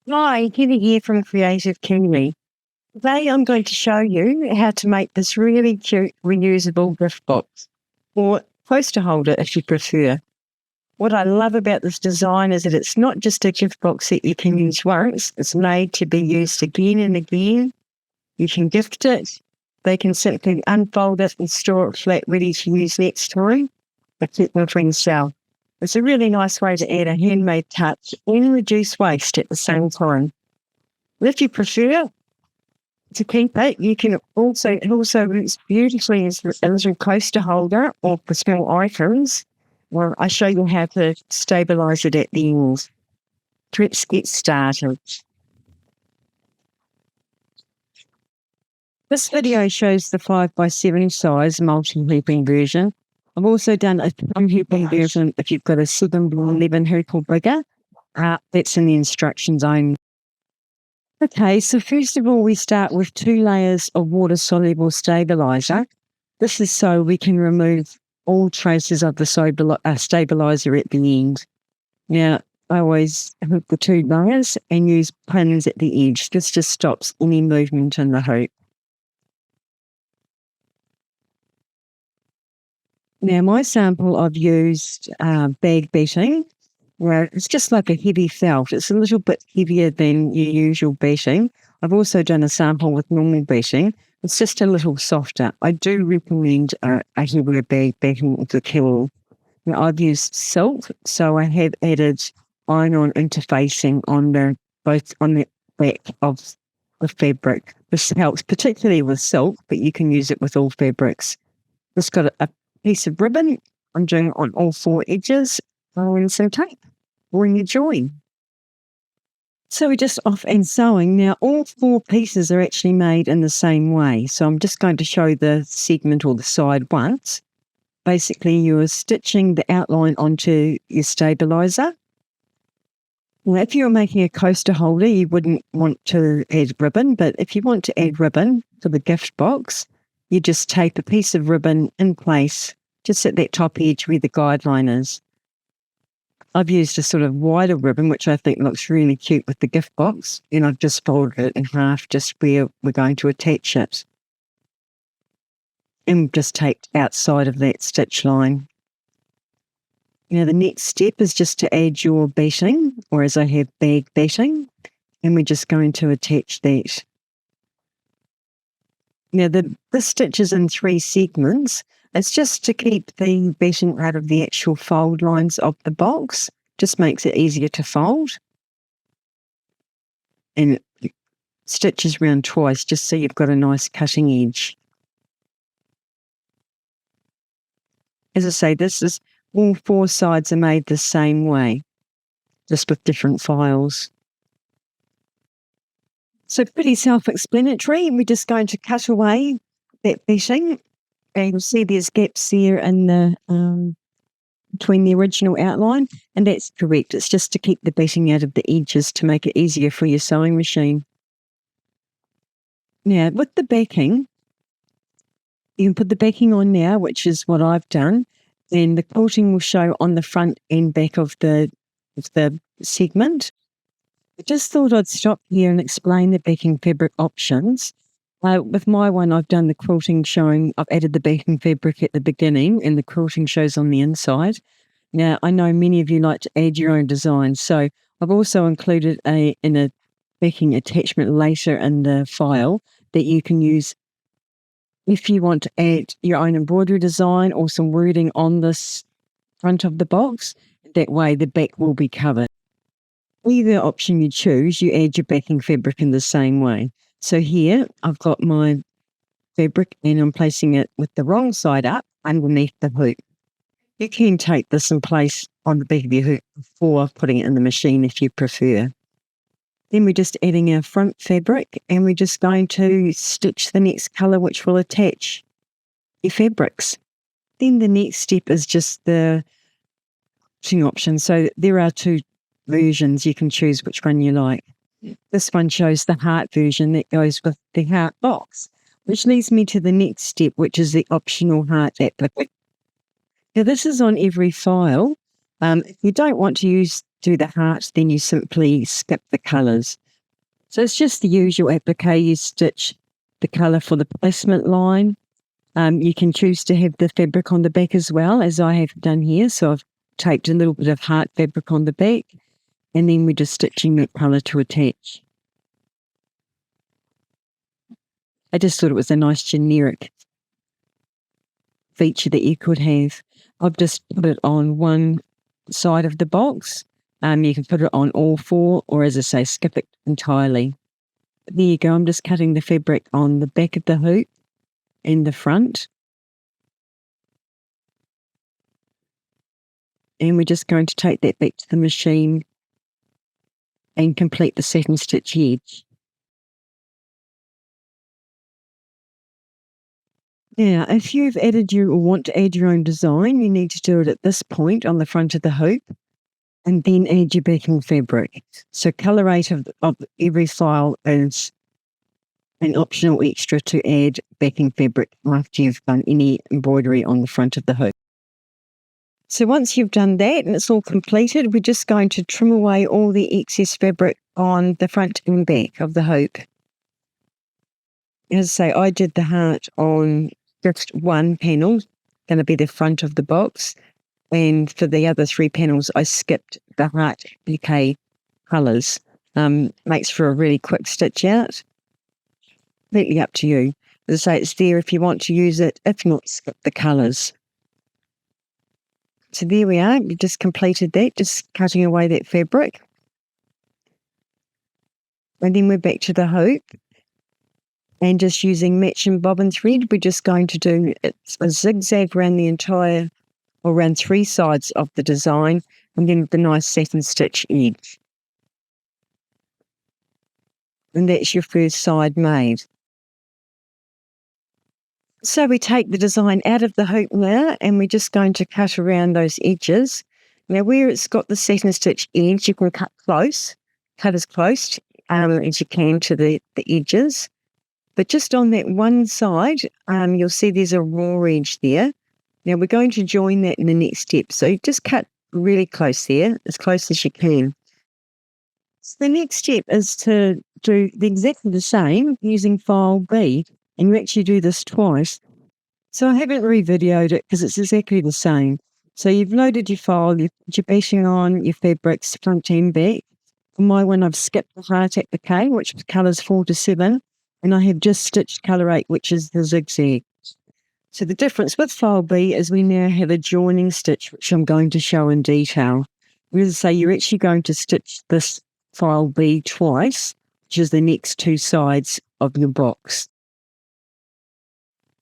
Hi, Heather here from Creative Kiwi. Today I'm going to show you how to make this really cute reusable gift box, or poster holder if you prefer. What I love about this design is that it's not just a gift box that you can use once, it's made to be used again and again. You can gift it, they can simply unfold it and store it flat ready to use next time, or keep them for yourself. It's a really nice way to add a handmade touch and reduce waste at the same time. If you prefer to keep it, you can also, it also works beautifully as a little coaster holder or for small items. Well, I show you how to stabilise it at the end. Let's get started. This video shows the 5x7 size multi-hooping version. I've also done a 2-hooping version if you've got a 7x11 hoop or bigger. That's in the instructions only. Okay, so first of all, we start with 2 layers of water-soluble stabiliser. This is so we can remove all traces of the stabiliser at the end. Now, I always hook the 2 layers and use pins at the edge. This just stops any movement in the hoop. Now, my sample, I've used bag beating, where it's just like a heavy felt. It's a little bit heavier than your usual beating. I've also done a sample with normal beating. It's just a little softer. I do recommend a heavier bag beating with the kiln. Now, I've used silk, so I have added iron-on interfacing on both on the back of the fabric. This helps particularly with silk, but you can use it with all fabrics. It's got a piece of ribbon. I'm doing it on all 4 edges and some tape when you join. So we're just off and sewing. Now all 4 pieces are actually made in the same way. So I'm just going to show the segment or the side once. Basically you're stitching the outline onto your stabiliser. Now if you're making a coaster holder, you wouldn't want to add ribbon, but if you want to add ribbon to the gift box, you just tape a piece of ribbon in place just at that top edge where the guideline is. I've used a sort of wider ribbon, which I think looks really cute with the gift box, and I've just folded it in half just where we're going to attach it. And just taped outside of that stitch line. Now the next step is just to add your beating, or as I have bag beating, and we're just going to attach that. Now this stitch is in 3 segments. It's just to keep the beating out of the actual fold lines of the box. Just makes it easier to fold. And it stitches around twice just so you've got a nice cutting edge. As I say, this is all 4 sides are made the same way, just with different files. So pretty self-explanatory. We're just going to cut away that beating. And you'll see there's gaps there in the between the original outline, and that's correct. It's just to keep the beating out of the edges to make it easier for your sewing machine. Now, with the backing, you can put the backing on now, which is what I've done, and the quilting will show on the front and back of the segment. I just thought I'd stop here and explain the backing fabric options. With my one, I've done the quilting showing, I've added the backing fabric at the beginning and the quilting shows on the inside. Now, I know many of you like to add your own design, so I've also included a backing attachment later in the file that you can use if you want to add your own embroidery design or some wording on this front of the box. That way the back will be covered. Either option you choose, you add your backing fabric in the same way. So here I've got my fabric and I'm placing it with the wrong side up underneath the hoop. You can take this in place on the back of your hoop before putting it in the machine if you prefer. Then we're just adding our front fabric and we're just going to stitch the next colour which will attach your fabrics. Then the next step is just the stitching option. So there are 2 versions, you can choose which one you like. This one shows the heart version that goes with the heart box, which leads me to the next step, which is the optional heart applique. Now this is on every file. If you don't want to use do the heart, then you simply skip the colours. So it's just the usual applique. You stitch the colour for the placement line. You can choose to have the fabric on the back as well, as I have done here. So I've taped a little bit of heart fabric on the back, and then we're just stitching that colour to attach. I just thought it was a nice generic feature that you could have. I've just put it on one side of the box. You can put it on all four, or as I say, skip it entirely. There you go. I'm just cutting the fabric on the back of the hoop and the front. And we're just going to take that back to the machine and complete the satin stitch edge. Now, if you've added or want to add your own design, you need to do it at this point on the front of the hoop and then add your backing fabric. So colorate of every file is an optional extra to add backing fabric after you've done any embroidery on the front of the hoop. So once you've done that and it's all completed, we're just going to trim away all the excess fabric on the front and back of the hoop. As I say, I did the heart on just one panel, going to be the front of the box. And for the other three panels, I skipped the heart applique colours. Makes for a really quick stitch out. Completely up to you. As I say, it's there if you want to use it. If not, skip the colours. So there we are. We just completed that, just cutting away that fabric. And then we're back to the hoop. And just using matching bobbin thread, we're just going to do a zigzag around the entire, or around three sides of the design, and then the nice satin stitch edge. And that's your first side made. So we take the design out of the hoop now, and we're just going to cut around those edges. Now where it's got the satin stitch edge, you can cut as close as you can to the edges. But just on that one side, you'll see there's a raw edge there. Now we're going to join that in the next step. So just cut really close there, as close as you can. So the next step is to do exactly the same using file B. And you actually do this twice. So I haven't re-videoed it because it's exactly the same. So you've loaded your file, you've put your bashing on, your fabrics, front and back. For my one, I've skipped the heart applique, which was colours 4 to 7. And I have just stitched colour 8, which is the zigzag. So the difference with file B is we now have a joining stitch, which I'm going to show in detail. As I say, you're actually going to stitch this file B twice, which is the next two sides of your box.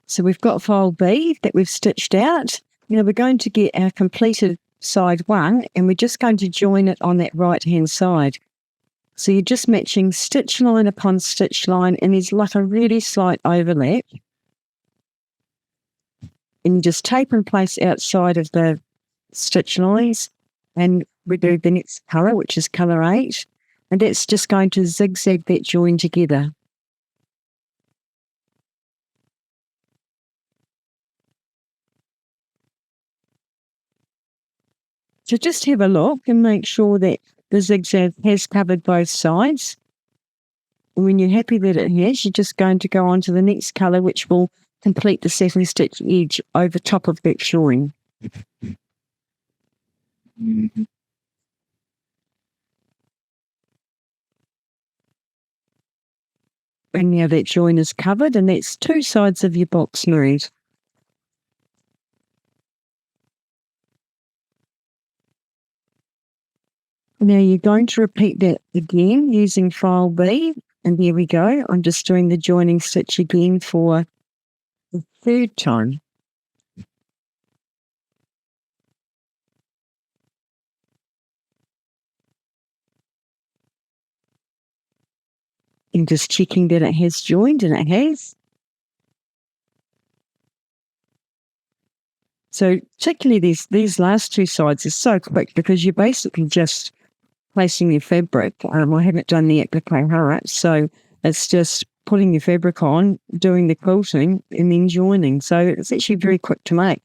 So we've got file B that we've stitched out. Now we're going to get our completed side 1, and we're just going to join it on that right-hand side. So you're just matching stitch line upon stitch line, and there's like a really slight overlap. And you just tape in place outside of the stitch lines, and we do the next colour, which is colour 8, and that's just going to zigzag that join together. So just have a look and make sure that the zigzag has covered both sides. And when you're happy that it has, you're just going to go on to the next colour, which will complete the satin stitch edge over top of that join. And now that join is covered, and that's two sides of your box made. Now you're going to repeat that again using file B, and there we go. I'm just doing the joining stitch again for the third time. And just checking that it has joined, and it has. So particularly these last two sides are so quick because you're basically just placing your fabric. I haven't done the applique heart, so it's just putting your fabric on, doing the quilting, and then joining. So it's actually very quick to make.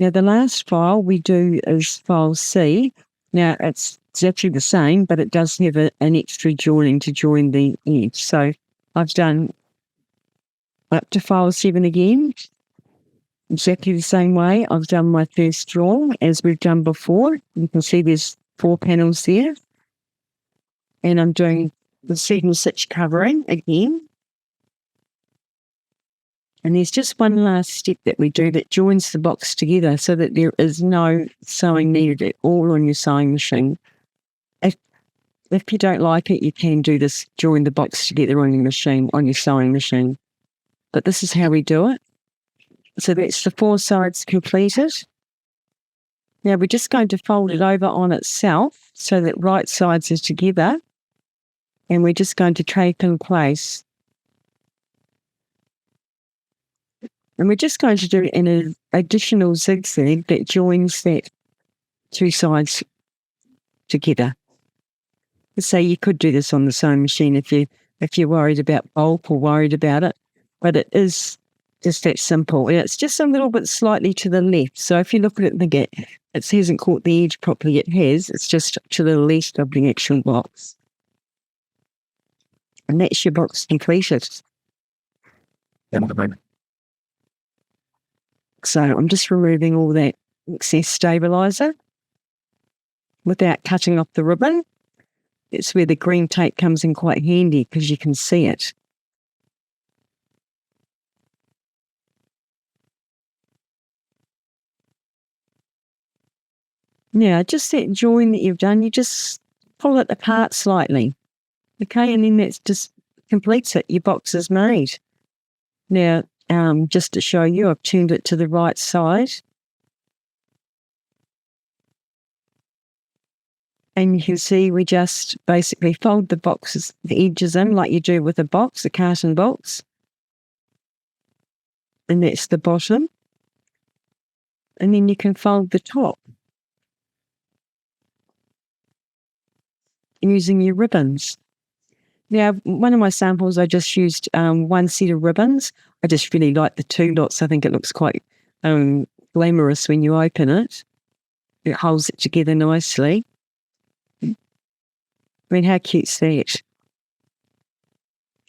Now the last file we do is file C. Now it's exactly the same, but it does have an extra joining to join the edge. So I've done up to file 7 again, exactly the same way. I've done my first draw as we've done before. You can see there's 4 panels there. And I'm doing the 7 stitch covering again. And there's just one last step that we do that joins the box together so that there is no sewing needed at all on your sewing machine. If you don't like it, you can do this, join the box together on your machine, on your sewing machine. But this is how we do it. So that's the 4 sides completed. Now we're just going to fold it over on itself so that right sides are together. And we're just going to tape in place. And we're just going to do an additional zigzag that joins that 2 sides together. So you could do this on the sewing machine if you're worried about bulk or worried about it. But it is just that simple. And it's just a little bit slightly to the left. So if you look at it, it hasn't caught the edge properly. It has. It's just to the left of the actual box. And that's your box completed. So I'm just removing all that excess stabilizer without cutting off the ribbon. It's where the green tape comes in quite handy because you can see it. Now, just that join that you've done, you just pull it apart slightly. Okay, and then that just completes it. Your box is made. Now, just to show you, I've turned it to the right side. And you can see we just basically fold the boxes, the edges in like you do with a box, a carton box. And that's the bottom. And then you can fold the top using your ribbons. Now, one of my samples, I just used 1 set of ribbons. I just really like the 2 dots. I think it looks quite glamorous when you open it. It holds it together nicely. I mean, how cute's that?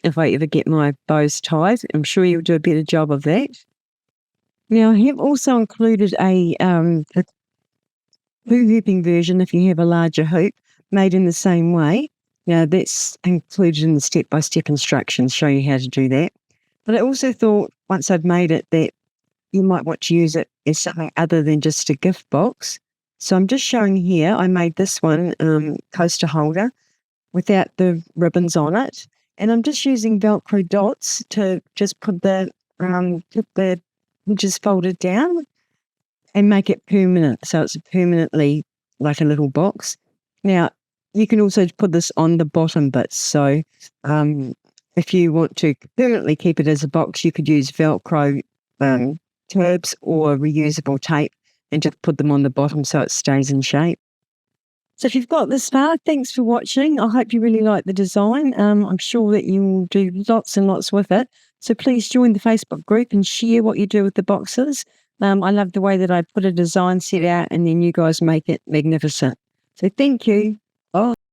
If I ever get my bows tied, I'm sure you'll do a better job of that. Now, I have also included a hoop hooping version if you have a larger hoop, made in the same way. Now, that's included in the step-by-step instructions, show you how to do that. But I also thought, once I'd made it, that you might want to use it as something other than just a gift box. So I'm just showing here, I made this one coaster holder without the ribbons on it. And I'm just using Velcro dots to just put the edges folded down and make it permanent. So it's permanently like a little box. Now, you can also put this on the bottom bits. So if you want to permanently keep it as a box, you could use Velcro tabs or reusable tape and just put them on the bottom so it stays in shape. So if you've got this far, thanks for watching. I hope you really like the design. I'm sure that you will do lots and lots with it. So please join the Facebook group and share what you do with the boxes. I love the way that I put a design set out and then you guys make it magnificent. So thank you.